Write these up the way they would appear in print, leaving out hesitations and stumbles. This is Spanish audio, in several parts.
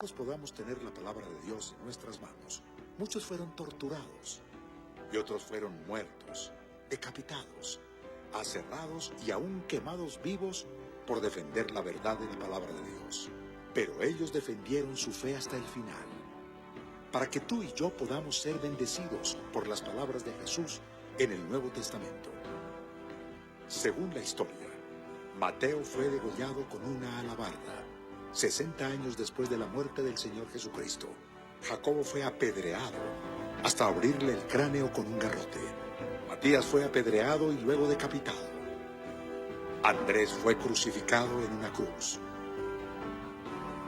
podamos tener la palabra de Dios en nuestras manos, muchos fueron torturados y otros fueron muertos, decapitados, aserrados y aún quemados vivos por defender la verdad de la palabra de Dios. Pero ellos defendieron su fe hasta el final, para que tú y yo podamos ser bendecidos por las palabras de Jesús en el Nuevo Testamento. Según la historia, Mateo fue degollado con una alabarda 60 años después de la muerte del Señor Jesucristo. Jacobo fue apedreado hasta abrirle el cráneo con un garrote. Matías fue apedreado y luego decapitado. Andrés fue crucificado en una cruz.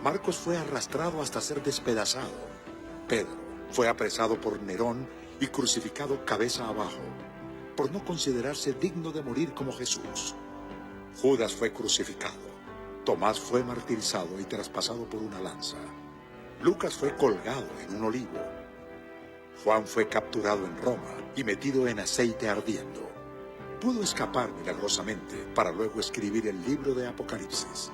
Marcos fue arrastrado hasta ser despedazado. Pedro fue apresado por Nerón y crucificado cabeza abajo, por no considerarse digno de morir como Jesús. Judas fue crucificado. Tomás fue martirizado y traspasado por una lanza. Lucas fue colgado en un olivo. Juan fue capturado en Roma y metido en aceite ardiendo. Pudo escapar milagrosamente para luego escribir el libro de Apocalipsis.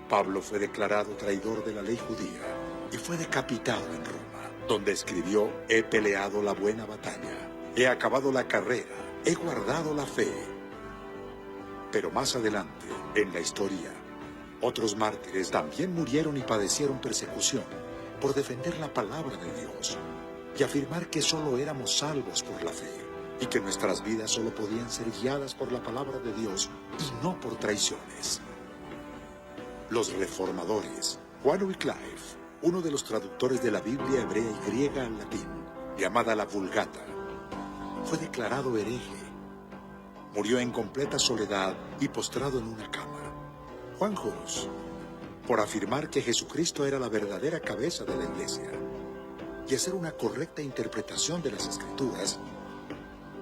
Pablo fue declarado traidor de la ley judía y fue decapitado en Roma, donde escribió: he peleado la buena batalla, he acabado la carrera, he guardado la fe. Pero más adelante, en la historia, otros mártires también murieron y padecieron persecución por defender la palabra de Dios y afirmar que solo éramos salvos por la fe y que nuestras vidas solo podían ser guiadas por la palabra de Dios y no por traiciones. Los reformadores, Juan Wycliffe, uno de los traductores de la Biblia hebrea y griega al latín, llamada la Vulgata, fue declarado hereje. Murió en completa soledad y postrado en una cama. Juan Hus, por afirmar que Jesucristo era la verdadera cabeza de la iglesia y hacer una correcta interpretación de las Escrituras,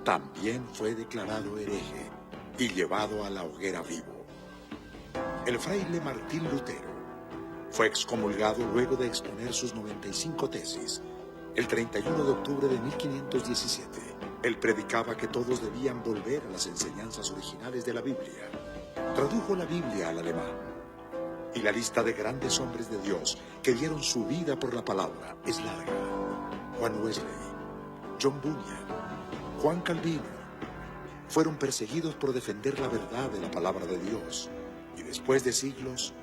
también fue declarado hereje y llevado a la hoguera vivo. El fraile Martín Lutero fue excomulgado luego de exponer sus 95 tesis. El 31 de octubre de 1517, él predicaba que todos debían volver a las enseñanzas originales de la Biblia. Tradujo la Biblia al alemán, y la lista de grandes hombres de Dios que dieron su vida por la palabra es larga. Juan Wesley, John Bunyan, Juan Calvino fueron perseguidos por defender la verdad de la palabra de Dios, y después de siglos,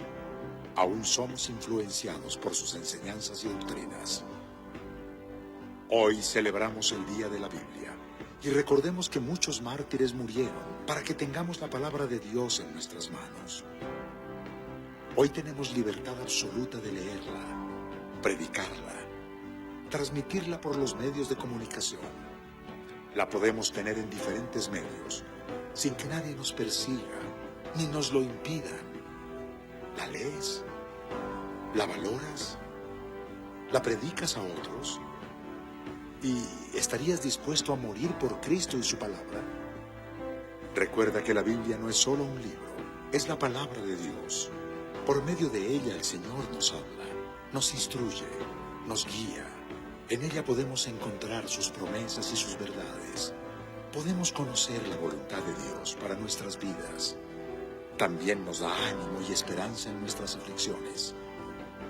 aún somos influenciados por sus enseñanzas y doctrinas. Hoy celebramos el Día de la Biblia y recordemos que muchos mártires murieron para que tengamos la palabra de Dios en nuestras manos. Hoy tenemos libertad absoluta de leerla, predicarla, transmitirla por los medios de comunicación. La podemos tener en diferentes medios, sin que nadie nos persiga, ni nos lo impidan. ¿La lees? ¿La valoras? ¿La predicas a otros? ¿Y estarías dispuesto a morir por Cristo y su palabra? Recuerda que la Biblia no es solo un libro, es la palabra de Dios. Por medio de ella el Señor nos habla, nos instruye, nos guía. En ella podemos encontrar sus promesas y sus verdades. Podemos conocer la voluntad de Dios para nuestras vidas. También nos da ánimo y esperanza en nuestras aflicciones.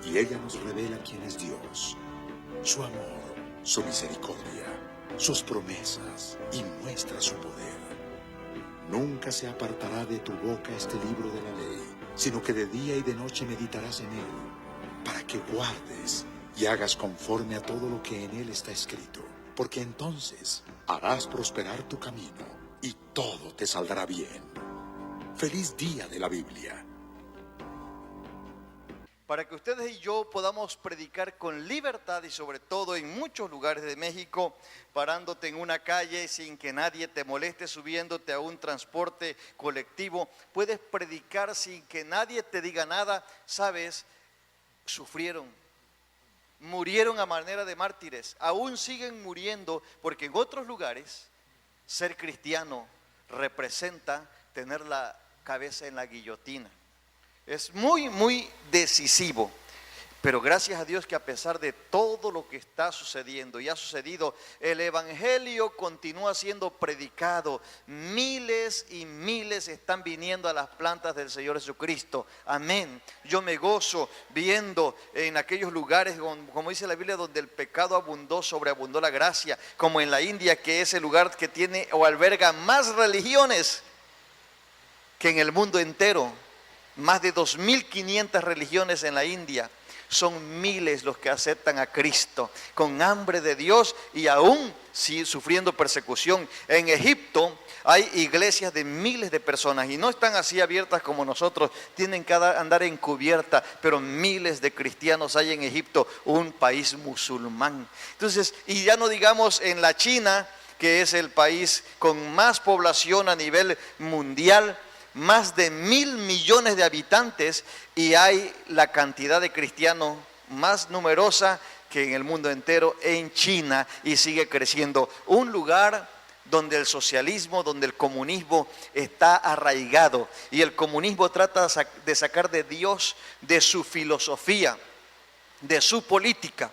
Y ella nos revela quién es Dios, su amor, su misericordia, sus promesas y muestra su poder. Nunca se apartará de tu boca este libro de la ley, sino que de día y de noche meditarás en él, para que guardes y hagas conforme a todo lo que en él está escrito, porque entonces harás prosperar tu camino y todo te saldrá bien. Feliz Día de la Biblia. Para que ustedes y yo podamos predicar con libertad y sobre todo en muchos lugares de México, parándote en una calle sin que nadie te moleste, subiéndote a un transporte colectivo, puedes predicar sin que nadie te diga nada. Sabes, sufrieron, murieron a manera de mártires, aún siguen muriendo, porque en otros lugares ser cristiano representa tener la cabeza en la guillotina. Es muy, muy decisivo. Pero gracias a Dios que a pesar de todo lo que está sucediendo y ha sucedido, el Evangelio continúa siendo predicado. Miles y miles están viniendo a las plantas del Señor Jesucristo. Amén. Yo me gozo viendo en aquellos lugares, como dice la Biblia, donde el pecado abundó, sobreabundó la gracia. Como en la India, que es el lugar que tiene o alberga más religiones que en el mundo entero. Más de 2.500 religiones en la India. Son miles los que aceptan a Cristo con hambre de Dios y aún sufriendo persecución. En Egipto hay iglesias de miles de personas y no están así abiertas como nosotros, tienen que andar encubierta, pero miles de cristianos hay en Egipto, un país musulmán. Entonces, y ya no digamos en la China, que es el país con más población a nivel mundial, más de 1.000 millones de habitantes, y hay la cantidad de cristianos más numerosa que en el mundo entero en China, y sigue creciendo. Un lugar donde el socialismo, donde el comunismo está arraigado, y el comunismo trata de sacar de Dios, de su filosofía, de su política,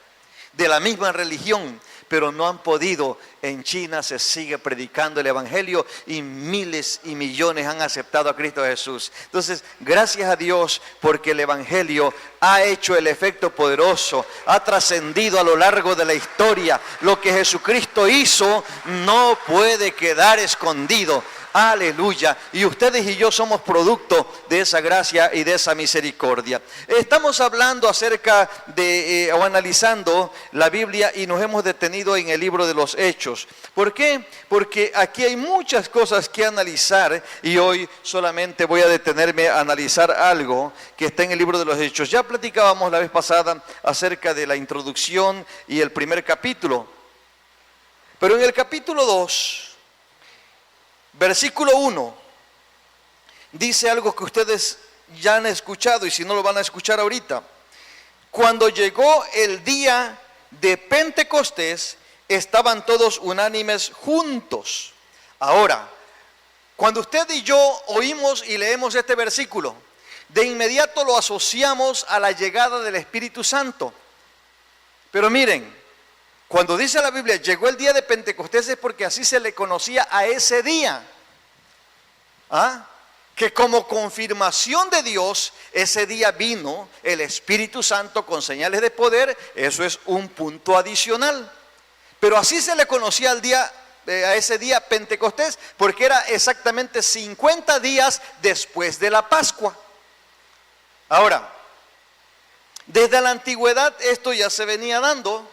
de la misma religión, pero no han podido. En China se sigue predicando el Evangelio y miles y millones han aceptado a Cristo Jesús. Entonces, gracias a Dios porque el Evangelio ha hecho el efecto poderoso, ha trascendido a lo largo de la historia. Lo que Jesucristo hizo no puede quedar escondido. Aleluya. Y ustedes y yo somos producto de esa gracia y de esa misericordia. Estamos hablando acerca de, o analizando la Biblia, y nos hemos detenido en el libro de los Hechos. ¿Por qué? Porque aquí hay muchas cosas que analizar, y hoy solamente voy a detenerme a analizar algo que está en el libro de los Hechos. Ya platicábamos la vez pasada acerca de la introducción y el primer capítulo. Pero en el capítulo 2... versículo 1, dice algo que ustedes ya han escuchado, y si no lo van a escuchar ahorita. Cuando llegó el día de Pentecostés, estaban todos unánimes juntos. Ahora, cuando usted y yo oímos y leemos este versículo, de inmediato lo asociamos a la llegada del Espíritu Santo. Pero miren, cuando dice la Biblia, llegó el día de Pentecostés, es porque así se le conocía a ese día. Que como confirmación de Dios, ese día vino el Espíritu Santo con señales de poder. Eso es un punto adicional. Pero así se le conocía a ese día Pentecostés, porque era exactamente 50 días después de la Pascua. Ahora, desde la antigüedad esto ya se venía dando,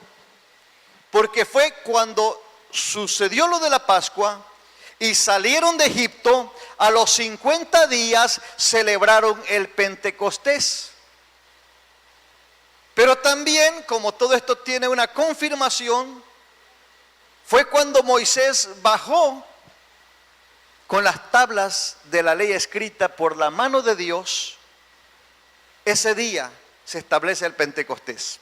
porque fue cuando sucedió lo de la Pascua y salieron de Egipto, a los 50 días celebraron el Pentecostés. Pero también, como todo esto tiene una confirmación, fue cuando Moisés bajó con las tablas de la ley escrita por la mano de Dios. Ese día se establece el Pentecostés.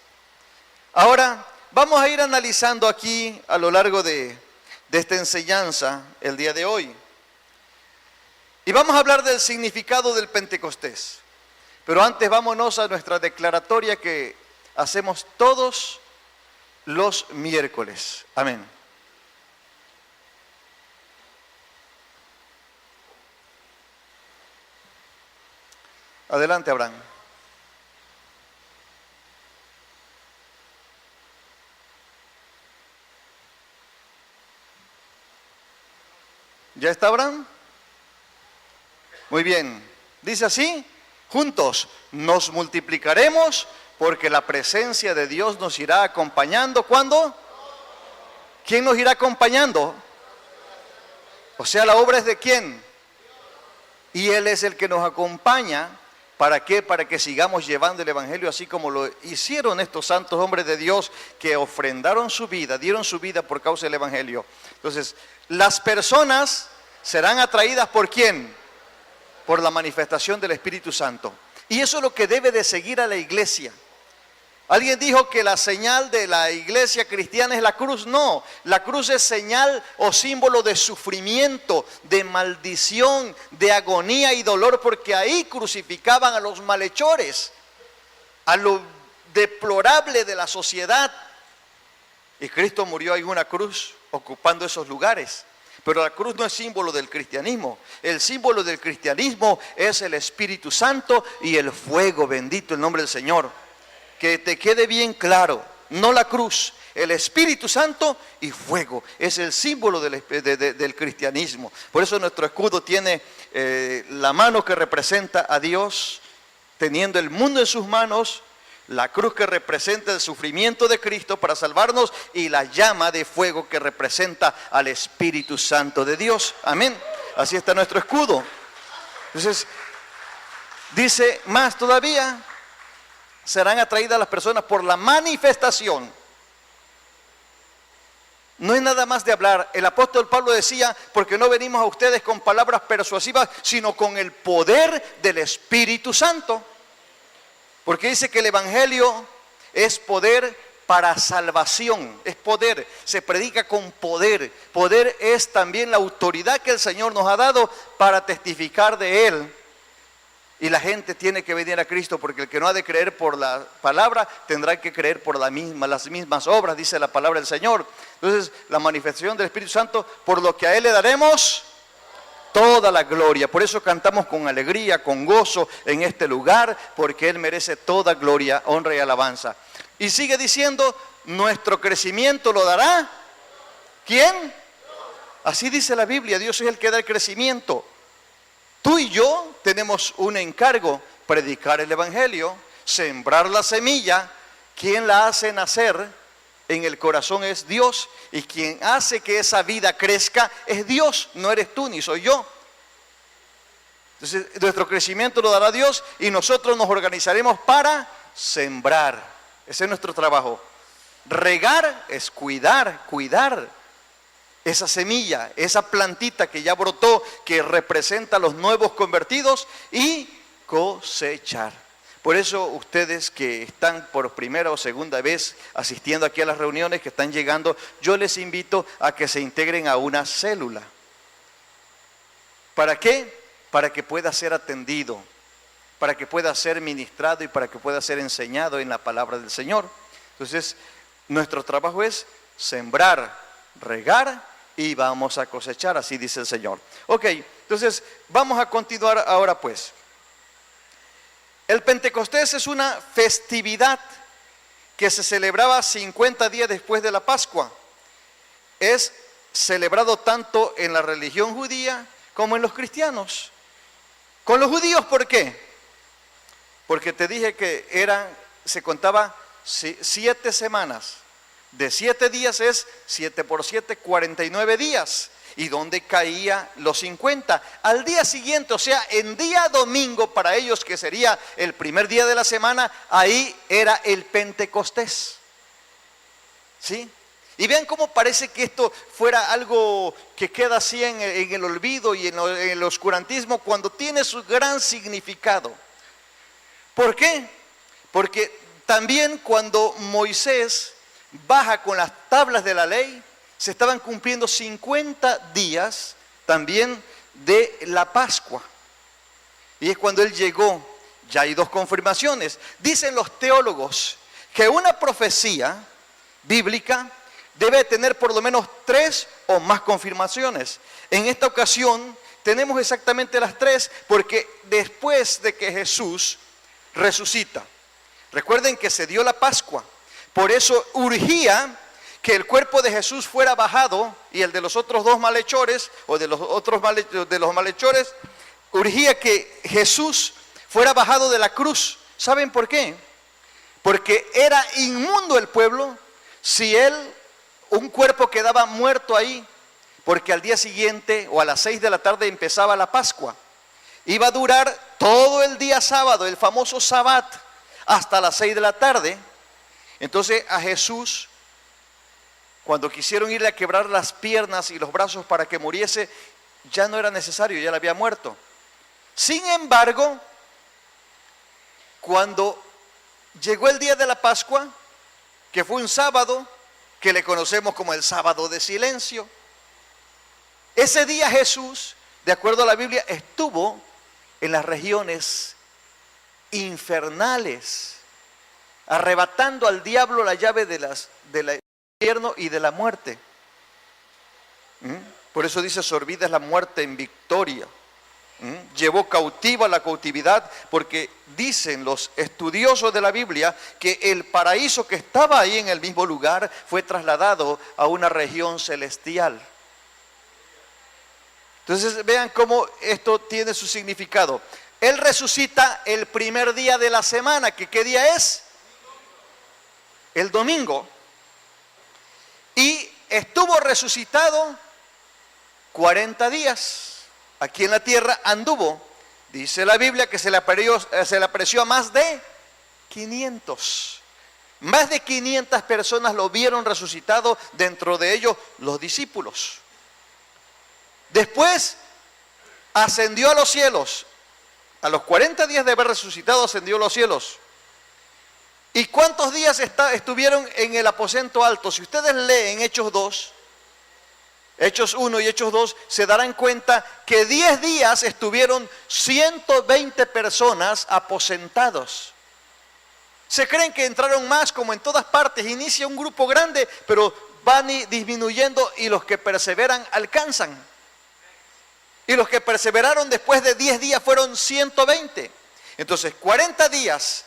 Ahora, vamos a ir analizando aquí a lo largo de esta enseñanza el día de hoy. Y vamos a hablar del significado del Pentecostés. Pero antes vámonos a nuestra declaratoria que hacemos todos los miércoles. Amén. Adelante, Abraham. ¿Ya está Abraham? Muy bien. Dice así, juntos nos multiplicaremos porque la presencia de Dios nos irá acompañando. ¿Cuándo? ¿Quién nos irá acompañando? O sea, la obra es de ¿quién? Y Él es el que nos acompaña. ¿Para qué? Para que sigamos llevando el Evangelio así como lo hicieron estos santos hombres de Dios que ofrendaron su vida, dieron su vida por causa del Evangelio. Entonces, las personas serán atraídas ¿por quién? Por la manifestación del Espíritu Santo. Y eso es lo que debe de seguir a la iglesia. Alguien dijo que la señal de la iglesia cristiana es la cruz. No, la cruz es señal o símbolo de sufrimiento, de maldición, de agonía y dolor, porque ahí crucificaban a los malhechores, a los deplorable de la sociedad. Y Cristo murió en una cruz ocupando esos lugares. Pero la cruz no es símbolo del cristianismo. El símbolo del cristianismo es el Espíritu Santo y el fuego. Bendito el nombre del Señor. Que te quede bien claro, no la cruz, el Espíritu Santo y fuego. Es el símbolo del cristianismo. Por eso nuestro escudo tiene la mano que representa a Dios, teniendo el mundo en sus manos, la cruz que representa el sufrimiento de Cristo para salvarnos y la llama de fuego que representa al Espíritu Santo de Dios. Amén. Así está nuestro escudo. Entonces, dice más todavía, serán atraídas las personas por la manifestación. No es nada más de hablar. El apóstol Pablo decía, porque no venimos a ustedes con palabras persuasivas, sino con el poder del Espíritu Santo. Porque dice que el Evangelio es poder para salvación, es poder, se predica con poder. Poder es también la autoridad que el Señor nos ha dado para testificar de Él. Y la gente tiene que venir a Cristo, porque el que no ha de creer por la palabra, tendrá que creer por las mismas obras, dice la palabra del Señor. Entonces, la manifestación del Espíritu Santo, por lo que a Él le daremos toda la gloria. Por eso cantamos con alegría, con gozo en este lugar, porque Él merece toda gloria, honra y alabanza. Y sigue diciendo, nuestro crecimiento lo dará, ¿quién? Así dice la Biblia, Dios es el que da el crecimiento. Tú y yo tenemos un encargo, predicar el Evangelio, sembrar la semilla. Quien la hace nacer en el corazón es Dios, y quien hace que esa vida crezca es Dios, no eres tú ni soy yo. Entonces, nuestro crecimiento lo dará Dios y nosotros nos organizaremos para sembrar. Ese es nuestro trabajo. Regar es cuidar esa semilla, esa plantita que ya brotó, que representa a los nuevos convertidos, y cosechar. Por eso ustedes que están por primera o segunda vez asistiendo aquí a las reuniones, que están llegando, yo les invito a que se integren a una célula. ¿Para qué? Para que pueda ser atendido, para que pueda ser ministrado y para que pueda ser enseñado en la palabra del Señor. Entonces, nuestro trabajo es sembrar, regar y vamos a cosechar, así dice el Señor. Ok, entonces vamos a continuar ahora pues. El Pentecostés es una festividad que se celebraba 50 días después de la Pascua. Es celebrado tanto en la religión judía como en los cristianos. Con los judíos, ¿por qué? Porque te dije que se contaba 7 semanas. De 7 días es 7 por 7, 49 días. ¿Y dónde caía los 50? Al día siguiente, o sea, en día domingo, para ellos que sería el primer día de la semana, ahí era el Pentecostés. ¿Sí? Y vean cómo parece que esto fuera algo que queda así en el olvido y en el oscurantismo, cuando tiene su gran significado. ¿Por qué? Porque también cuando Moisés baja con las tablas de la ley, se estaban cumpliendo 50 días también de la Pascua. Y es cuando él llegó. Ya hay 2 confirmaciones. Dicen los teólogos que una profecía bíblica debe tener por lo menos 3 o más confirmaciones. En esta ocasión tenemos exactamente las 3, porque después de que Jesús resucita, recuerden que se dio la Pascua, por eso urgía que el cuerpo de Jesús fuera bajado, y el de los otros 2 malhechores, o de los malhechores, urgía que Jesús fuera bajado de la cruz. ¿Saben por qué? Porque era inmundo el pueblo si un cuerpo quedaba muerto ahí, porque al día siguiente o a las 6 de la tarde empezaba la Pascua. Iba a durar todo el día sábado, el famoso Sabbat, hasta las 6 de la tarde. Entonces a Jesús, cuando quisieron irle a quebrar las piernas y los brazos para que muriese, ya no era necesario, ya le había muerto. Sin embargo, cuando llegó el día de la Pascua, que fue un sábado, que le conocemos como el sábado de silencio, ese día Jesús, de acuerdo a la Biblia, estuvo en las regiones infernales. arrebatando al diablo la llave del infierno y de la muerte. Por eso dice, sorbida es la muerte en victoria. Llevó cautiva la cautividad, porque dicen los estudiosos de la Biblia que el paraíso que estaba ahí en el mismo lugar fue trasladado a una región celestial. Entonces vean cómo esto tiene su significado. Él resucita el primer día de la semana, que ¿qué día es? El domingo. Y estuvo resucitado 40 días. Aquí en la tierra anduvo. Dice la Biblia que se le apareció a más de 500. Más de 500 personas lo vieron resucitado, dentro de ellos los discípulos. Después ascendió a los cielos. A los 40 días de haber resucitado, ascendió a los cielos. ¿Y cuántos días estuvieron en el aposento alto? Si ustedes leen Hechos 2, Hechos 1 y Hechos 2, se darán cuenta que 10 días estuvieron 120 personas aposentados. Se creen que entraron más, como en todas partes. Inicia un grupo grande, pero van disminuyendo, y los que perseveran alcanzan. Y los que perseveraron después de 10 días fueron 120. Entonces, 40 días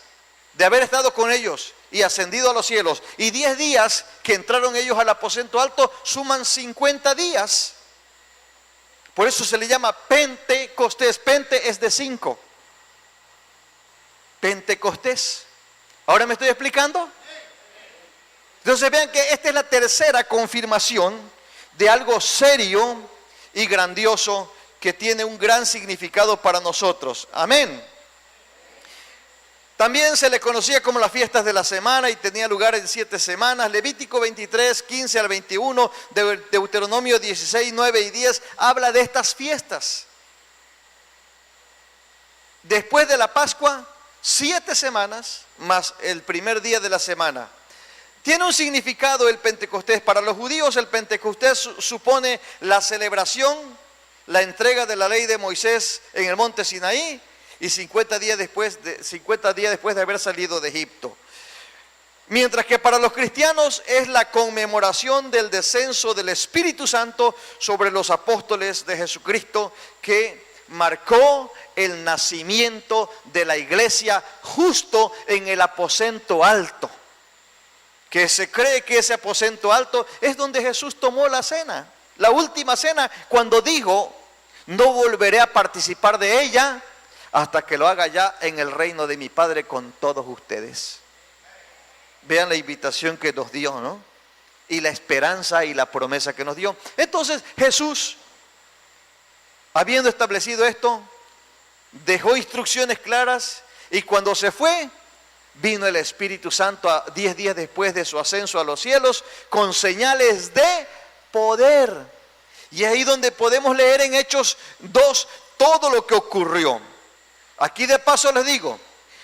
de haber estado con ellos y ascendido a los cielos, y 10 días que entraron ellos al aposento alto, suman 50 días. Por eso se le llama Pentecostés. Pente es de 5. Pentecostés. ¿Ahora me estoy explicando? Entonces vean que esta es la tercera confirmación de algo serio y grandioso que tiene un gran significado para nosotros. Amén. También se le conocía como las fiestas de la semana y tenía lugar en 7 semanas. Levítico 23, 15 al 21, Deuteronomio 16, 9 y 10 habla de estas fiestas. Después de la Pascua, 7 semanas más el primer día de la semana. Tiene un significado el Pentecostés. Para los judíos el Pentecostés supone la celebración, la entrega de la ley de Moisés en el monte Sinaí, y 50 días después de haber salido de Egipto. Mientras que para los cristianos es la conmemoración del descenso del Espíritu Santo sobre los apóstoles de Jesucristo, que marcó el nacimiento de la iglesia justo en el aposento alto. Que se cree que ese aposento alto es donde Jesús tomó la cena, la última cena, cuando dijo: no volveré a participar de ella hasta que lo haga ya en el reino de mi Padre con todos ustedes. Vean la invitación que nos dio, ¿no? Y la esperanza y la promesa que nos dio. Entonces Jesús, habiendo establecido esto, dejó instrucciones claras, y cuando se fue, vino el Espíritu Santo a 10 días después de su ascenso a los cielos, con señales de poder. Y es ahí donde podemos leer en Hechos 2 todo lo que ocurrió. Aquí de paso les digo,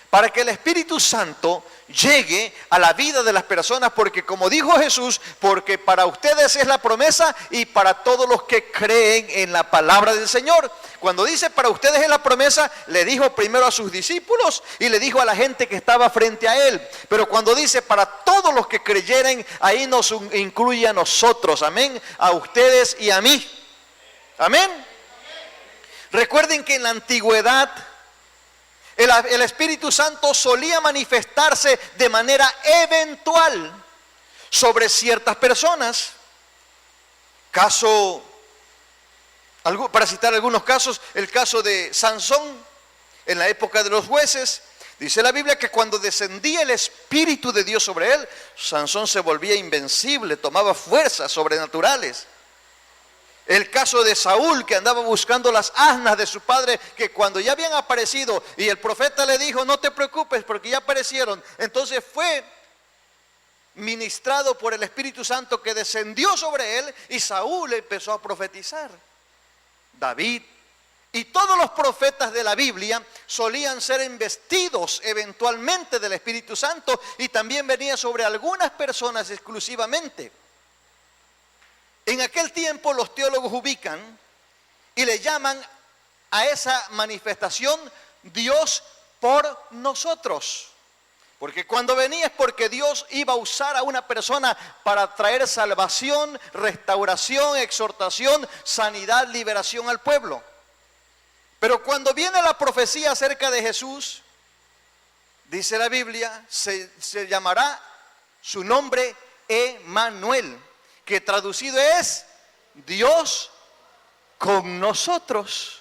para que el Espíritu Santo llegue a la vida de las personas, porque como dijo Jesús, porque para ustedes es la promesa y para todos los que creen en la palabra del Señor. Cuando dice para ustedes es la promesa, le dijo primero a sus discípulos y le dijo a la gente que estaba frente a él. Pero cuando dice para todos los que creyeren, ahí nos incluye a nosotros, amén, a ustedes y a mí. Amén. Recuerden que en la antigüedad el Espíritu Santo solía manifestarse de manera eventual sobre ciertas personas. Para citar algunos casos, el caso de Sansón en la época de los jueces. Dice la Biblia que cuando descendía el Espíritu de Dios sobre él, Sansón se volvía invencible, tomaba fuerzas sobrenaturales. El caso de Saúl, que andaba buscando las asnas de su padre, que cuando ya habían aparecido y el profeta le dijo: no te preocupes porque ya aparecieron, entonces fue ministrado por el Espíritu Santo, que descendió sobre él, y Saúl empezó a profetizar. David y todos los profetas de la Biblia solían ser investidos eventualmente del Espíritu Santo, y también venía sobre algunas personas exclusivamente. En aquel tiempo los teólogos ubican y le llaman a esa manifestación Dios por nosotros. Porque cuando venía es porque Dios iba a usar a una persona para traer salvación, restauración, exhortación, sanidad, liberación al pueblo. Pero cuando viene la profecía acerca de Jesús, dice la Biblia, se llamará su nombre Emmanuel, que traducido es Dios con nosotros.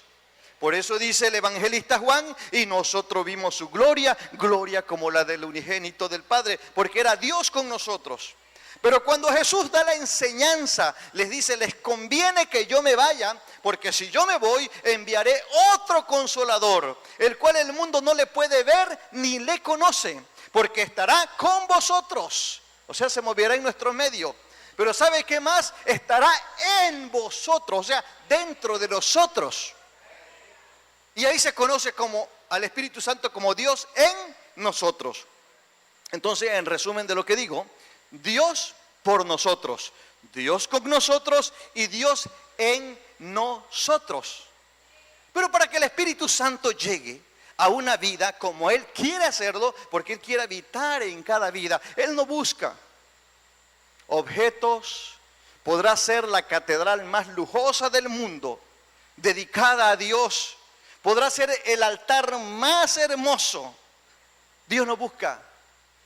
Por eso dice el evangelista Juan, y nosotros vimos su gloria, gloria como la del unigénito del Padre, porque era Dios con nosotros. Pero cuando Jesús da la enseñanza, les dice, les conviene que yo me vaya, porque si yo me voy, enviaré otro consolador, el cual el mundo no le puede ver ni le conoce, porque estará con vosotros. O sea, se moverá en nuestro medio. Pero ¿sabe qué más? Estará en vosotros, o sea, dentro de nosotros. Y ahí se conoce como al Espíritu Santo como Dios en nosotros. Entonces, en resumen de lo que digo, Dios por nosotros, Dios con nosotros y Dios en nosotros. Pero para que el Espíritu Santo llegue a una vida como Él quiere hacerlo, porque Él quiere habitar en cada vida, Él no busca objetos, podrá ser la catedral más lujosa del mundo, dedicada a Dios, podrá ser el altar más hermoso. Dios no busca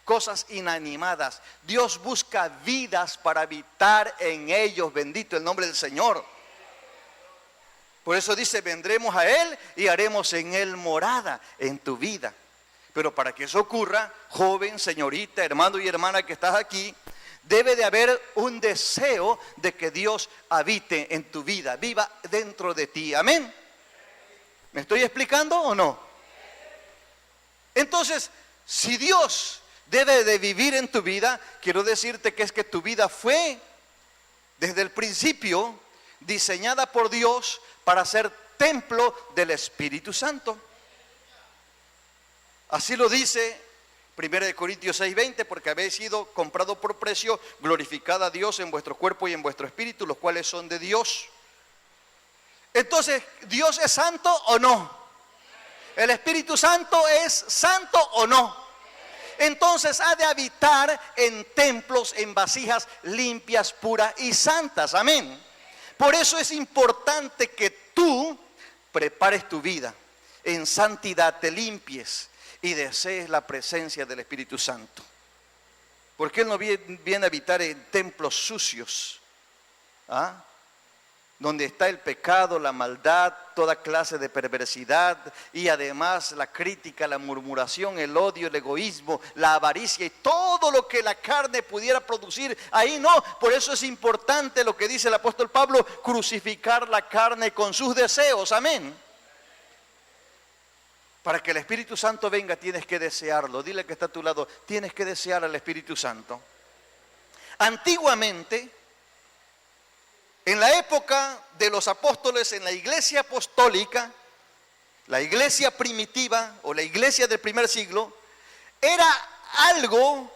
cosas inanimadas. Dios busca vidas para habitar en ellos. Bendito el nombre del Señor. Por eso dice, vendremos a Él y haremos en Él morada en tu vida. Pero para que eso ocurra, joven, señorita, hermano y hermana que estás aquí, debe de haber un deseo de que Dios habite en tu vida, viva dentro de ti. Amén. ¿Me estoy explicando o no? Entonces, si Dios debe de vivir en tu vida, quiero decirte que es que tu vida fue desde el principio diseñada por Dios para ser templo del Espíritu Santo. Así lo dice 1 Corintios 6:20, porque habéis sido comprado por precio, glorificad a Dios en vuestro cuerpo y en vuestro espíritu, los cuales son de Dios. Entonces, ¿Dios es santo o no? ¿El Espíritu Santo es santo o no? Entonces ha de habitar en templos, en vasijas limpias, puras y santas. Amén. Por eso es importante que tú prepares tu vida en santidad, te limpies y desees la presencia del Espíritu Santo. Porque Él no viene a habitar en templos sucios, donde está el pecado, la maldad, toda clase de perversidad y además la crítica, la murmuración, el odio, el egoísmo, la avaricia y todo lo que la carne pudiera producir. Ahí no. Por eso es importante lo que dice el apóstol Pablo, crucificar la carne con sus deseos. Amén. Para que el Espíritu Santo venga tienes que desearlo. Dile que está a tu lado, tienes que desear al Espíritu Santo. Antiguamente, en la época de los apóstoles, en la iglesia apostólica, la iglesia primitiva o la iglesia del primer siglo, era algo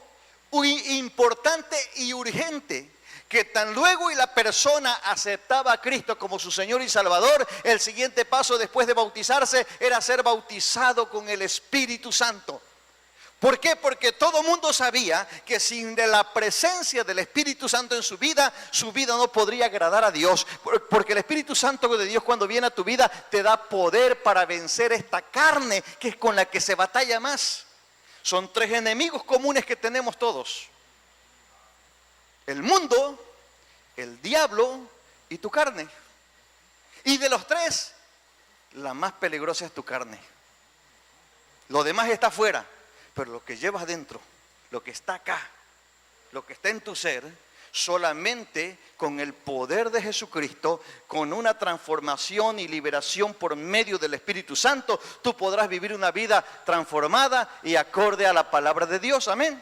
muy importante y urgente, que tan luego y la persona aceptaba a Cristo como su Señor y Salvador, el siguiente paso después de bautizarse era ser bautizado con el Espíritu Santo. ¿Por qué? Porque todo mundo sabía que sin la presencia del Espíritu Santo en su vida no podría agradar a Dios. Porque el Espíritu Santo de Dios, cuando viene a tu vida, te da poder para vencer esta carne que es con la que se batalla más. Son tres enemigos comunes que tenemos todos: el mundo, el diablo y tu carne. Y de los tres, la más peligrosa es tu carne. Lo demás está afuera. Pero lo que llevas dentro, lo que está acá, lo que está en tu ser, solamente con el poder de Jesucristo, con una transformación y liberación por medio del Espíritu Santo, tú podrás vivir una vida transformada y acorde a la palabra de Dios. Amén.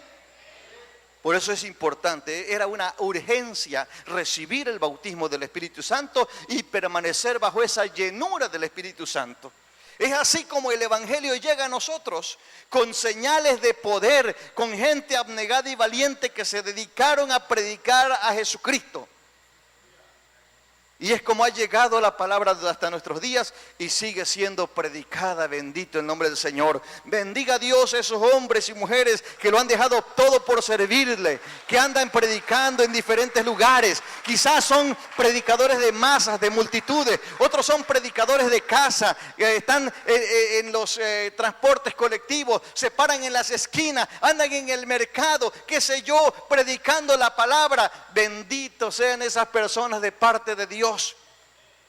Por eso es importante, era una urgencia recibir el bautismo del Espíritu Santo y permanecer bajo esa llenura del Espíritu Santo. Es así como el Evangelio llega a nosotros, con señales de poder, con gente abnegada y valiente que se dedicaron a predicar a Jesucristo. Y es como ha llegado la palabra hasta nuestros días y sigue siendo predicada. Bendito el nombre del Señor. Bendiga a Dios a esos hombres y mujeres que lo han dejado todo por servirle, que andan predicando en diferentes lugares. Quizás son predicadores de masas, de multitudes. Otros son predicadores de casa, están en los transportes colectivos, se paran en las esquinas, andan en el mercado, qué sé yo, predicando la palabra. Benditos sean esas personas de parte de Dios,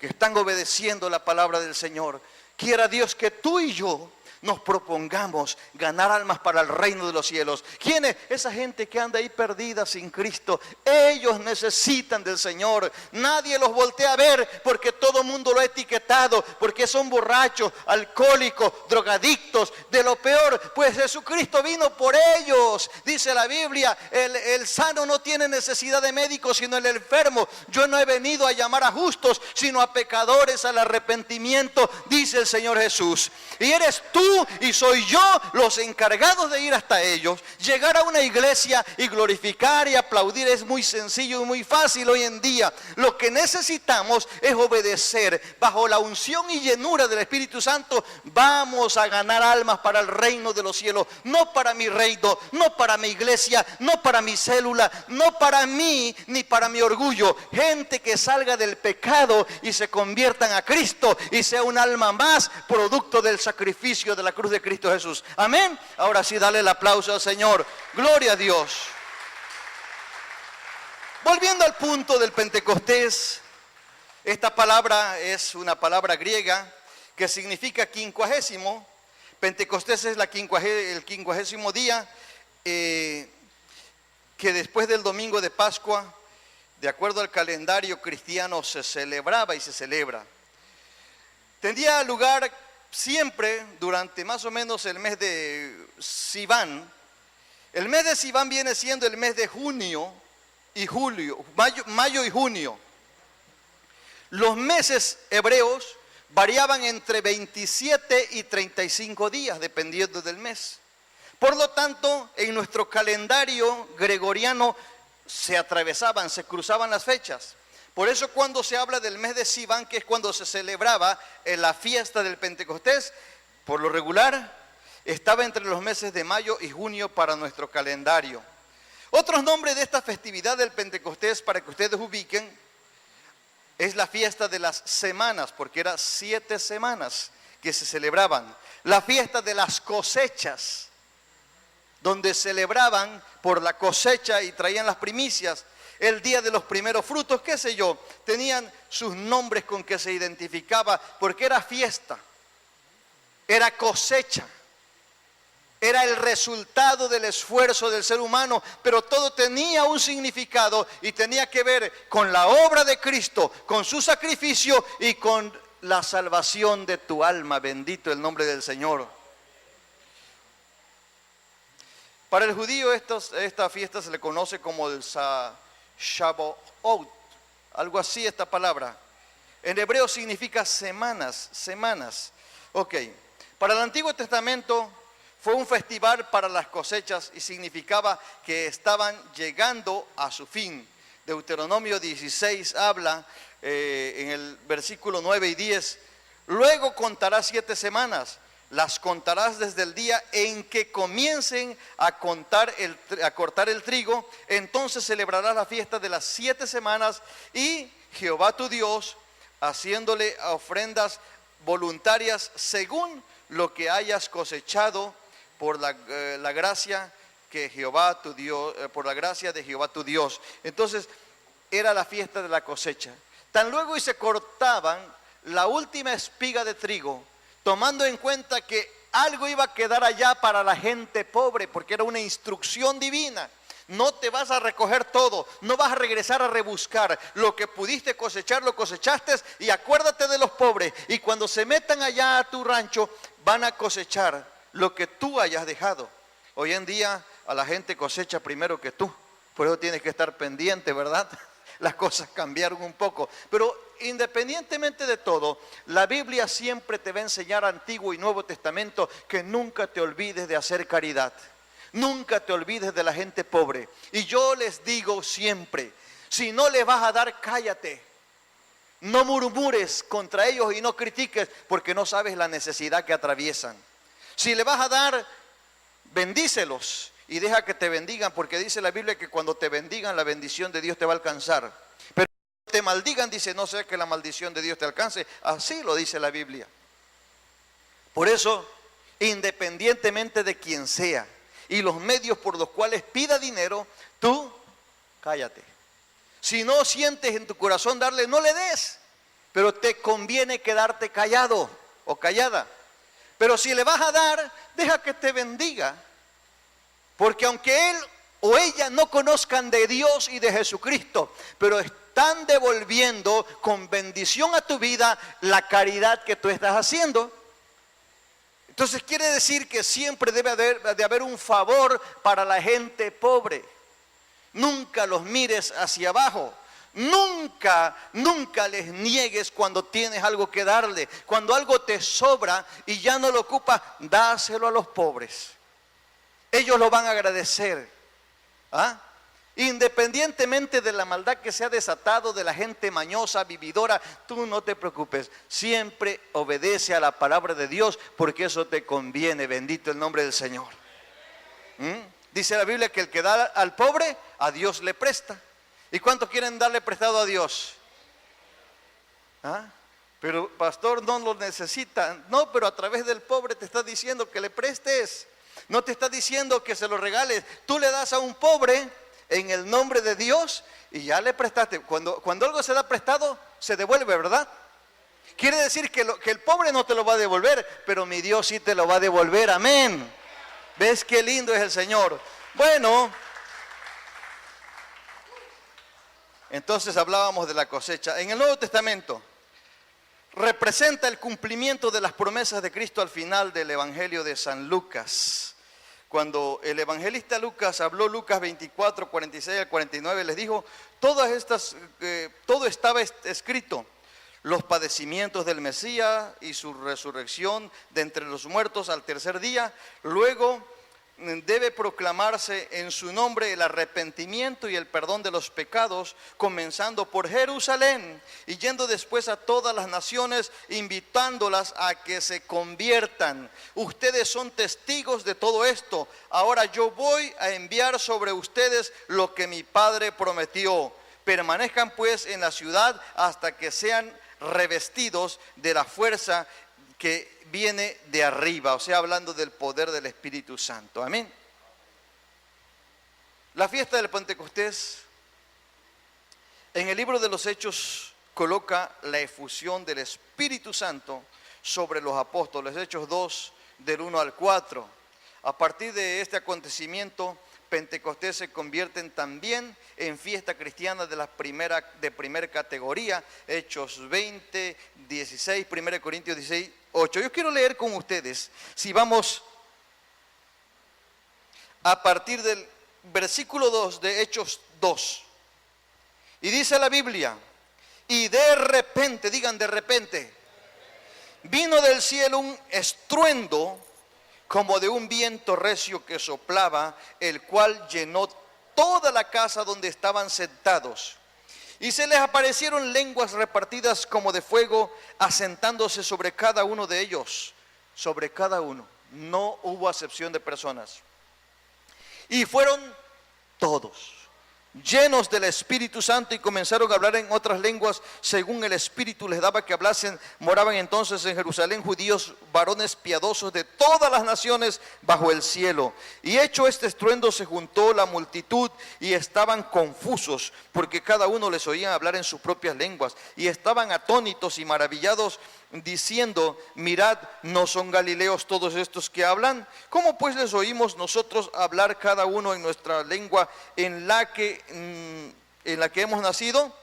que están obedeciendo la palabra del Señor. Quiera Dios que tú y yo nos propongamos ganar almas para el reino de los cielos. ¿Quién es? Esa gente que anda ahí perdida sin Cristo. Ellos necesitan del Señor. Nadie los voltea a ver porque todo el mundo lo ha etiquetado, porque son borrachos, alcohólicos, drogadictos, de lo peor. Pues Jesucristo vino por ellos. Dice la Biblia, el sano no tiene necesidad de médico, sino el enfermo. Yo no he venido a llamar a justos, sino a pecadores al arrepentimiento, dice el Señor Jesús. Y eres tú y soy yo los encargados de ir hasta ellos. Llegar a una iglesia y glorificar y aplaudir es muy sencillo y muy fácil hoy en día. Lo que necesitamos es obedecer. Bajo la unción y llenura del Espíritu Santo vamos a ganar almas para el reino de los cielos. No para mi reino, no para mi iglesia, no para mi célula, no para mí ni para mi orgullo. Gente que salga del pecado y se conviertan a Cristo y sea un alma más producto del sacrificio de la cruz de Cristo Jesús. Amén. Ahora sí, dale el aplauso al Señor. Gloria a Dios. Volviendo al punto del Pentecostés, esta palabra es una palabra griega que significa quincuagésimo. Pentecostés es el 50º día que después del domingo de Pascua, de acuerdo al calendario cristiano, se celebraba y se celebra. Tendría lugar siempre durante más o menos el mes de Sivan. El mes de Sivan viene siendo el mes de junio y julio, mayo y junio. Los meses hebreos variaban entre 27 y 35 días, dependiendo del mes. Por lo tanto, en nuestro calendario gregoriano se atravesaban, se cruzaban las fechas. Por eso cuando se habla del mes de Sivan, que es cuando se celebraba la fiesta del Pentecostés, por lo regular estaba entre los meses de mayo y junio para nuestro calendario. Otros nombres de esta festividad del Pentecostés, para que ustedes ubiquen, es la fiesta de las semanas, porque eran 7 semanas que se celebraban. La fiesta de las cosechas, donde celebraban por la cosecha y traían las primicias. El día de los primeros frutos, qué sé yo, tenían sus nombres con que se identificaba, porque era fiesta, era cosecha, era el resultado del esfuerzo del ser humano, pero todo tenía un significado y tenía que ver con la obra de Cristo, con su sacrificio y con la salvación de tu alma. Bendito el nombre del Señor. Para el judío esta fiesta se le conoce como el Shavuot, algo así esta palabra. En hebreo significa semanas, semanas. Ok, para el Antiguo Testamento fue un festival para las cosechas y significaba que estaban llegando a su fin. Deuteronomio 16 habla en el versículo 9 y 10, luego contarás 7 semanas. Las contarás desde el día en que comiencen a cortar el trigo. Entonces celebrarás la fiesta de las 7 semanas y Jehová tu Dios, haciéndole ofrendas voluntarias según lo que hayas cosechado por la gracia que Jehová tu Dios, por la gracia de Jehová tu Dios. Entonces era la fiesta de la cosecha. Tan luego y se cortaban la última espiga de trigo, tomando en cuenta que algo iba a quedar allá para la gente pobre, porque era una instrucción divina. No te vas a recoger todo, no vas a regresar a rebuscar. Lo que pudiste cosechar, lo cosechaste, y acuérdate de los pobres. Y cuando se metan allá a tu rancho, van a cosechar lo que tú hayas dejado. Hoy en día a la gente cosecha primero que tú, por eso tienes que estar pendiente, ¿verdad? Las cosas cambiaron un poco, pero independientemente de todo, la Biblia siempre te va a enseñar, Antiguo y Nuevo Testamento, que nunca te olvides de hacer caridad, nunca te olvides de la gente pobre. Y yo les digo siempre, si no le vas a dar, cállate. No murmures contra ellos y no critiques porque no sabes la necesidad que atraviesan. Si le vas a dar, bendícelos y deja que te bendigan, porque dice la Biblia que cuando te bendigan la bendición de Dios te va a alcanzar. Pero cuando te maldigan, dice, no sea que la maldición de Dios te alcance. Así lo dice la Biblia. Por eso, independientemente de quien sea y los medios por los cuales pida dinero, tú cállate. Si no sientes en tu corazón darle, no le des. Pero te conviene quedarte callado o callada. Pero si le vas a dar, deja que te bendiga. Porque aunque él o ella no conozcan de Dios y de Jesucristo, pero están devolviendo con bendición a tu vida la caridad que tú estás haciendo. Entonces quiere decir que siempre debe de haber un favor para la gente pobre. Nunca los mires hacia abajo. Nunca les niegues cuando tienes algo que darle. Cuando algo te sobra y ya no lo ocupas, dáselo a los pobres. Ellos lo van a agradecer. ¿Ah? Independientemente de la maldad que se ha desatado de la gente mañosa, vividora, tú no te preocupes. Siempre obedece a la palabra de Dios porque eso te conviene. Bendito el nombre del Señor. Dice la Biblia que el que da al pobre, a Dios le presta. ¿Y cuánto quieren darle prestado a Dios? ¿Ah? Pero pastor, no lo necesita. No, pero a través del pobre te está diciendo que le prestes. No te está diciendo que se lo regales. Tú le das a un pobre en el nombre de Dios y ya le prestaste. Cuando algo se da prestado, se devuelve, ¿verdad? Quiere decir que el pobre no te lo va a devolver, pero mi Dios sí te lo va a devolver. Amén. ¿Ves qué lindo es el Señor? Bueno, entonces hablábamos de la cosecha. En el Nuevo Testamento representa el cumplimiento de las promesas de Cristo al final del Evangelio de San Lucas. Cuando el evangelista Lucas habló, Lucas 24, 46 al 49, les dijo, todo estaba escrito. Los padecimientos del Mesías y su resurrección de entre los muertos al tercer día. Luego debe proclamarse en su nombre el arrepentimiento y el perdón de los pecados, comenzando por Jerusalén y yendo después a todas las naciones, invitándolas a que se conviertan. Ustedes son testigos de todo esto. Ahora yo voy a enviar sobre ustedes lo que mi Padre prometió. Permanezcan pues en la ciudad hasta que sean revestidos de la fuerza que viene de arriba, o sea, hablando del poder del Espíritu Santo. Amén. La fiesta del Pentecostés, en el libro de los Hechos, coloca la efusión del Espíritu Santo sobre los apóstoles. Hechos 2, del 1 al 4. A partir de este acontecimiento, Pentecostés se convierten también en fiesta cristiana de primera categoría. Hechos 20, 16, 1 Corintios 16, 8. Yo quiero leer con ustedes, si vamos a partir del versículo 2 de Hechos 2. Y dice la Biblia, y de repente, digan de repente, vino del cielo un estruendo como de un viento recio que soplaba, el cual llenó toda la casa donde estaban sentados. Y se les aparecieron lenguas repartidas como de fuego, asentándose sobre cada uno de ellos. Sobre cada uno. No hubo acepción de personas. Y fueron todos llenos del Espíritu Santo y comenzaron a hablar en otras lenguas según el Espíritu les daba que hablasen. Moraban entonces en Jerusalén judíos, varones piadosos de todas las naciones bajo el cielo. Y hecho este estruendo se juntó la multitud y estaban confusos porque cada uno les oía hablar en sus propias lenguas. Y estaban atónitos y maravillados diciendo, mirad, ¿no son galileos todos estos que hablan? ¿Cómo pues les oímos nosotros hablar cada uno en nuestra lengua en la que hemos nacido?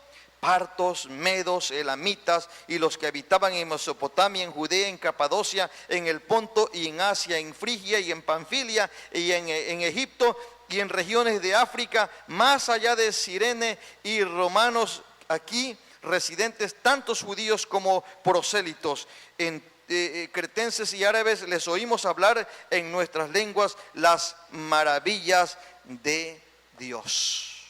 Partos, medos, elamitas y los que habitaban en Mesopotamia, en Judea, en Capadocia, en el Ponto y en Asia, en Frigia y en Panfilia y en Egipto y en regiones de África, más allá de Cirene y romanos aquí residentes, tantos judíos como prosélitos, cretenses y árabes, les oímos hablar en nuestras lenguas las maravillas de Dios.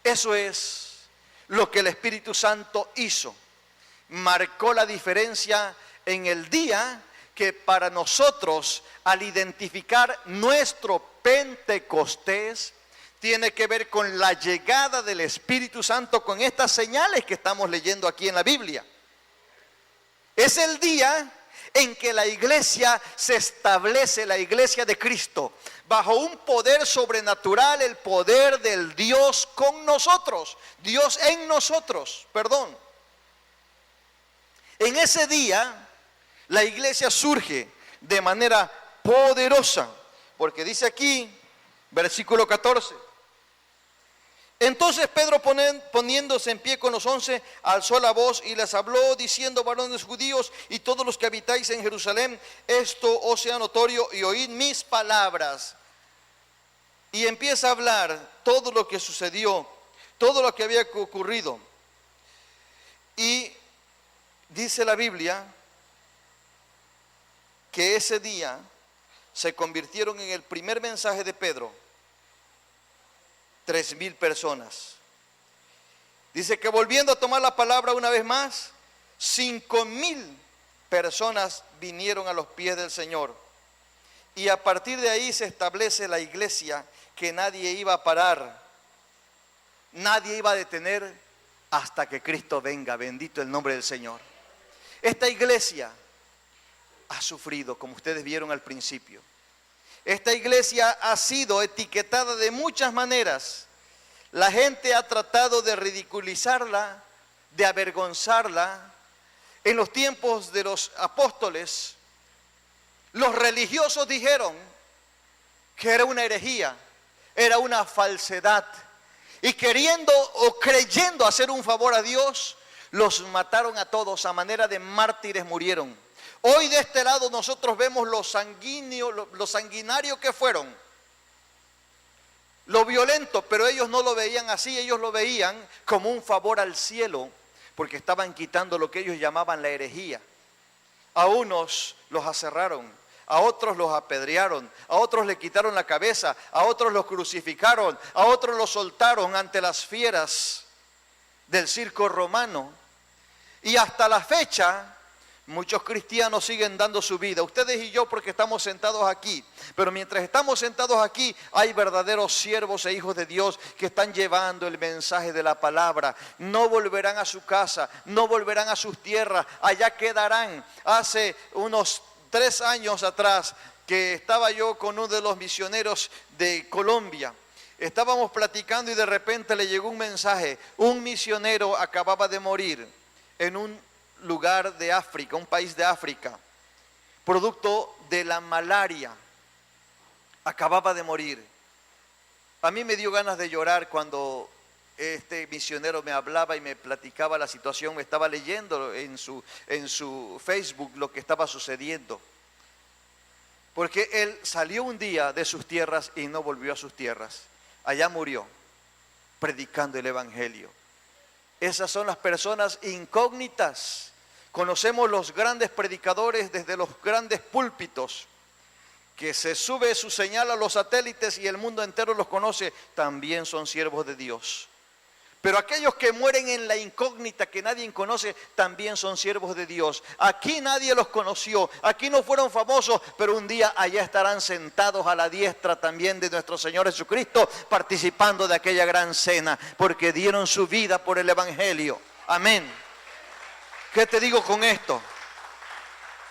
Eso es lo que el Espíritu Santo hizo marcó la diferencia en el día que para nosotros, al identificar nuestro Pentecostés, tiene que ver con la llegada del Espíritu Santo, con estas señales que estamos leyendo aquí en la Biblia. Es el día en que la iglesia se establece, la iglesia de Cristo, bajo un poder sobrenatural, el poder del Dios con nosotros, Dios en nosotros, perdón. En ese día, la iglesia surge de manera poderosa, porque dice aquí, versículo 14. Entonces Pedro, poniéndose en pie con los 11, alzó la voz y les habló diciendo: varones judíos y todos los que habitáis en Jerusalén, esto os sea notorio y oíd mis palabras. Y empieza a hablar todo lo que sucedió, todo lo que había ocurrido. Y dice la Biblia que ese día se convirtieron en el primer mensaje de Pedro 3,000 personas. Dice que volviendo a tomar la palabra una vez más, 5,000 personas vinieron a los pies del Señor. Y a partir de ahí se establece la iglesia que nadie iba a parar, nadie iba a detener hasta que Cristo venga. Bendito el nombre del Señor. Esta iglesia ha sufrido, como ustedes vieron al principio. Esta iglesia ha sido etiquetada de muchas maneras. La gente ha tratado de ridiculizarla, de avergonzarla. En los tiempos de los apóstoles, los religiosos dijeron que era una herejía, era una falsedad. Y queriendo o creyendo hacer un favor a Dios, los mataron a todos, a manera de mártires murieron. Hoy de este lado nosotros vemos lo sanguinario que fueron, lo violento, pero ellos no lo veían así, ellos lo veían como un favor al cielo, porque estaban quitando lo que ellos llamaban la herejía. A unos los aserraron, a otros los apedrearon, a otros le quitaron la cabeza, a otros los crucificaron, a otros los soltaron ante las fieras del circo romano. Y hasta la fecha, muchos cristianos siguen dando su vida, ustedes y yo, porque estamos sentados aquí. Pero mientras estamos sentados aquí, hay verdaderos siervos e hijos de Dios que están llevando el mensaje de la palabra. No volverán a su casa, no volverán a sus tierras, allá quedarán. Hace unos 3 años atrás, que estaba yo con uno de los misioneros de Colombia, estábamos platicando y de repente le llegó un mensaje. Un misionero acababa de morir en un lugar de África, un país de África, producto de la malaria. Acababa de morir. A mí me dio ganas de llorar cuando este misionero me hablaba y me platicaba la situación. Me estaba leyendo en su Facebook lo que estaba sucediendo. Porque él salió un día de sus tierras y no volvió a sus tierras. Allá murió, predicando el evangelio. Esas son las personas incógnitas. Conocemos los grandes predicadores desde los grandes púlpitos, que se sube su señal a los satélites y el mundo entero los conoce. También son siervos de Dios. Pero aquellos que mueren en la incógnita, que nadie conoce, también son siervos de Dios. Aquí nadie los conoció, aquí no fueron famosos, pero un día allá estarán sentados a la diestra también de nuestro Señor Jesucristo, participando de aquella gran cena, porque dieron su vida por el evangelio. Amén. ¿Qué te digo con esto?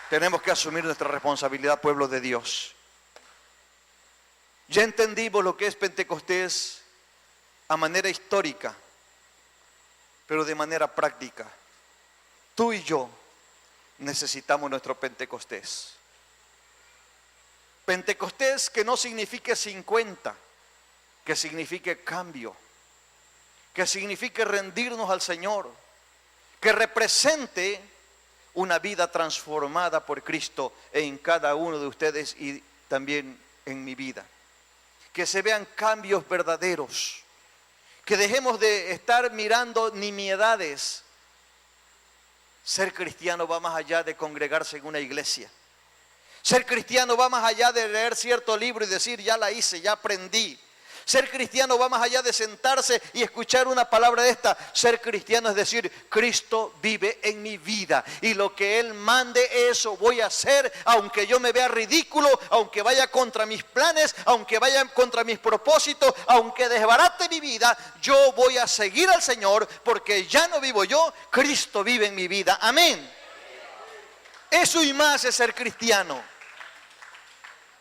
Tenemos que asumir nuestra responsabilidad, pueblo de Dios. Ya entendimos lo que es Pentecostés a manera histórica, pero de manera práctica. Tú y yo necesitamos nuestro Pentecostés. Pentecostés que no signifique 50, que signifique cambio, que signifique rendirnos al Señor, que represente una vida transformada por Cristo en cada uno de ustedes y también en mi vida. Que se vean cambios verdaderos. Que dejemos de estar mirando nimiedades. Ser cristiano va más allá de congregarse en una iglesia. Ser cristiano va más allá de leer cierto libro y decir, ya la hice, ya aprendí. Ser cristiano va más allá de sentarse y escuchar una palabra de esta. Ser cristiano es decir, Cristo vive en mi vida y lo que Él mande, eso voy a hacer, aunque yo me vea ridículo, aunque vaya contra mis planes, aunque vaya contra mis propósitos, aunque desbarate mi vida, yo voy a seguir al Señor porque ya no vivo yo, Cristo vive en mi vida. Amén. Eso y más es ser cristiano.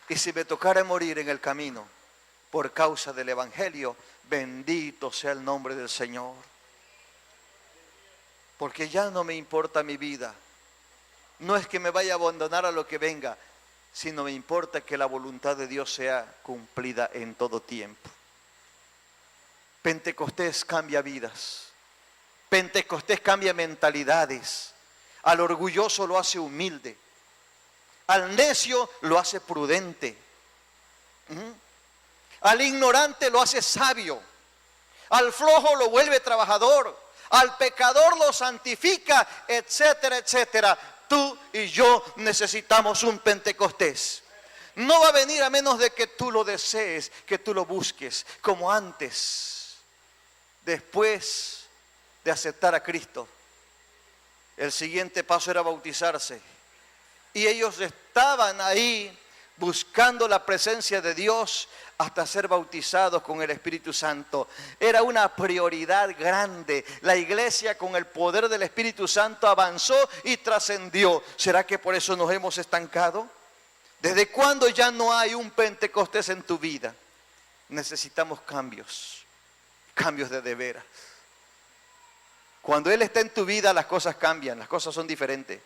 Y si me tocara morir en el camino por causa del Evangelio, bendito sea el nombre del Señor. Porque ya no me importa mi vida. No es que me vaya a abandonar a lo que venga, sino me importa que la voluntad de Dios sea cumplida en todo tiempo. Pentecostés cambia vidas. Pentecostés cambia mentalidades. Al orgulloso lo hace humilde. Al necio lo hace prudente. Al ignorante lo hace sabio. Al flojo lo vuelve trabajador. Al pecador lo santifica, etcétera, etcétera. Tú y yo necesitamos un Pentecostés. No va a venir a menos de que tú lo desees, que tú lo busques, como antes. Después de aceptar a Cristo, el siguiente paso era bautizarse. Y ellos estaban ahí buscando la presencia de Dios hasta ser bautizados con el Espíritu Santo. Era una prioridad grande. La iglesia con el poder del Espíritu Santo avanzó y trascendió. ¿Será que por eso nos hemos estancado? ¿Desde cuándo ya no hay un Pentecostés en tu vida? Necesitamos cambios, cambios de veras. Cuando Él está en tu vida, las cosas cambian, las cosas son diferentes.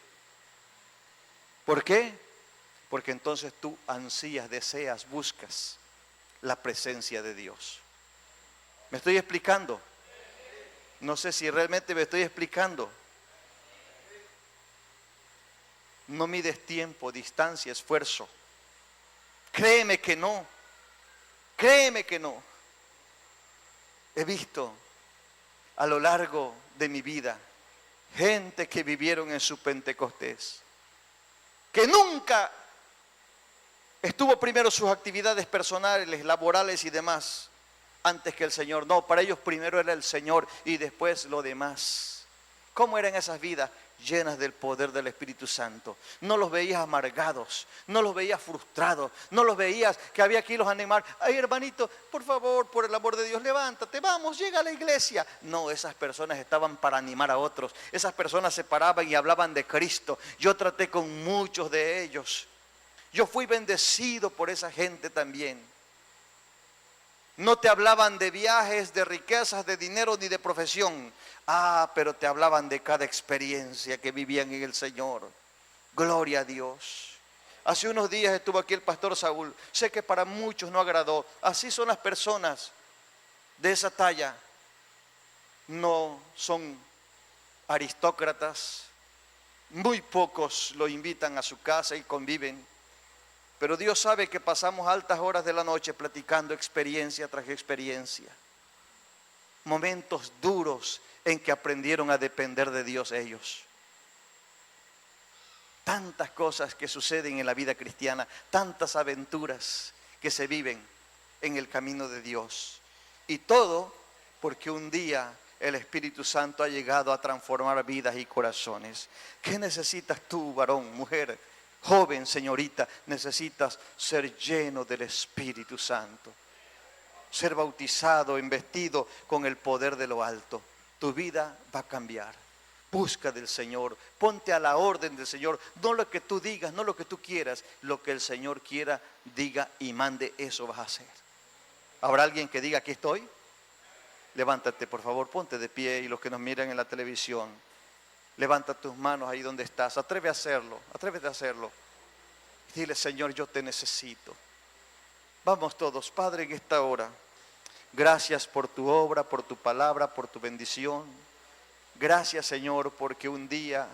¿Por qué? Porque entonces tú ansías, deseas, buscas la presencia de Dios. ¿Me estoy explicando? No sé si realmente me estoy explicando. No mides tiempo, distancia, esfuerzo. Créeme que no. Créeme que no. He visto a lo largo de mi vida gente que vivieron en su Pentecostés, que nunca estuvo primero sus actividades personales, laborales y demás, antes que el Señor. No, para ellos primero era el Señor y después lo demás. ¿Cómo eran esas vidas? Llenas del poder del Espíritu Santo. No los veías amargados, no los veías frustrados, no los veías que había que irlos a animar. Ay, hermanito, por favor, por el amor de Dios, levántate, vamos, llega a la iglesia. No, esas personas estaban para animar a otros. Esas personas se paraban y hablaban de Cristo. Yo traté con muchos de ellos. Yo fui bendecido por esa gente también. No te hablaban de viajes, de riquezas, de dinero ni de profesión. Pero te hablaban de cada experiencia que vivían en el Señor. Gloria a Dios. Hace unos días estuvo aquí el pastor Saúl. Sé que para muchos no agradó. Así son las personas de esa talla. No son aristócratas. Muy pocos lo invitan a su casa y conviven. Pero Dios sabe que pasamos altas horas de la noche platicando experiencia tras experiencia. Momentos duros en que aprendieron a depender de Dios ellos. Tantas cosas que suceden en la vida cristiana, tantas aventuras que se viven en el camino de Dios. Y todo porque un día el Espíritu Santo ha llegado a transformar vidas y corazones. ¿Qué necesitas tú, varón, mujer, joven, señorita? Necesitas ser lleno del Espíritu Santo. Ser bautizado, investido con el poder de lo alto. Tu vida va a cambiar. Busca del Señor, ponte a la orden del Señor. No lo que tú digas, no lo que tú quieras. Lo que el Señor quiera, diga y mande, eso vas a hacer. ¿Habrá alguien que diga, aquí estoy? Levántate, por favor, ponte de pie. Y los que nos miran en la televisión, levanta tus manos ahí donde estás. Atrévete a hacerlo, atrévete a hacerlo. Dile, Señor, yo te necesito. Vamos todos, Padre, en esta hora. Gracias por tu obra, por tu palabra, por tu bendición. Gracias, Señor, porque un día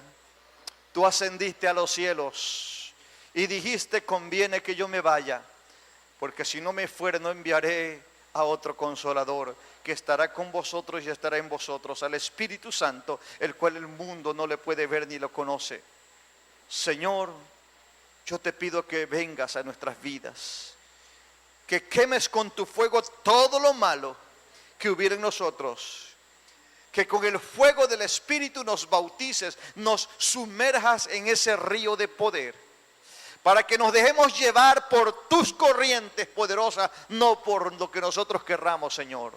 tú ascendiste a los cielos y dijiste, conviene que yo me vaya, porque si no me fuere no enviaré a otro consolador que estará con vosotros y estará en vosotros, al Espíritu Santo, el cual el mundo no le puede ver ni lo conoce. Señor, yo te pido que vengas a nuestras vidas, que quemes con tu fuego todo lo malo que hubiera en nosotros. Que con el fuego del Espíritu nos bautices, nos sumerjas en ese río de poder. Para que nos dejemos llevar por tus corrientes poderosas, no por lo que nosotros querramos, Señor.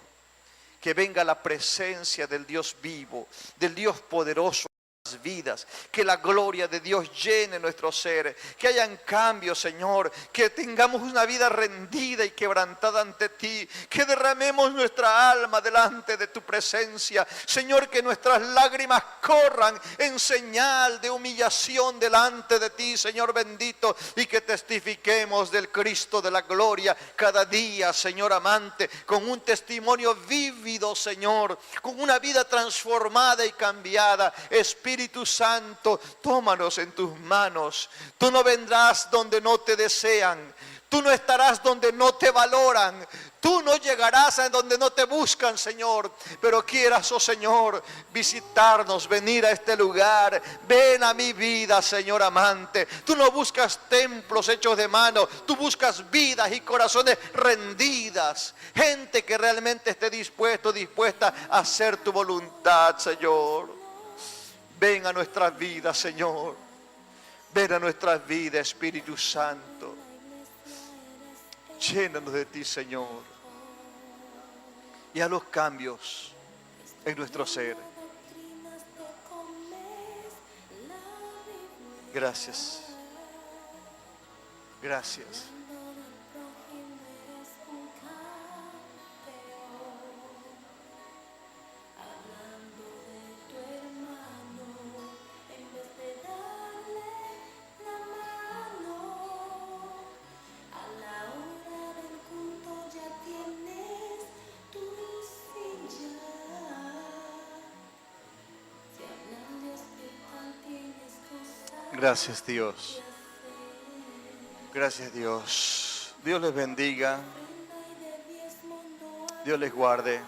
Que venga la presencia del Dios vivo, del Dios poderoso en nuestras vidas. Que la gloria de Dios llene nuestro ser. Que hayan cambios, Señor. Que tengamos una vida rendida y quebrantada ante ti. Que derramemos nuestra alma delante de tu presencia. Señor, que nuestras lágrimas corran en señal de humillación delante de ti, Señor bendito. Y que testifiquemos del Cristo de la gloria cada día, Señor amante. Con un testimonio vívido, Señor. Con una vida transformada y cambiada. Espíritu Santo, tómanos en tus manos. Tú no vendrás donde no te desean. Tú no estarás donde no te valoran. Tú no llegarás a donde no te buscan, Señor. Pero quieras, oh Señor, visitarnos, venir a este lugar. Ven a mi vida, Señor amante. Tú no buscas templos hechos de mano. Tú buscas vidas y corazones rendidas. Gente que realmente esté dispuesta a hacer tu voluntad, Señor. Ven a nuestras vidas, Señor. Ven a nuestras vidas, Espíritu Santo. Llénanos de ti, Señor. Y haz los cambios en nuestro ser. Gracias. Gracias. Gracias, Dios. Gracias, Dios. Dios les bendiga. Dios les guarde.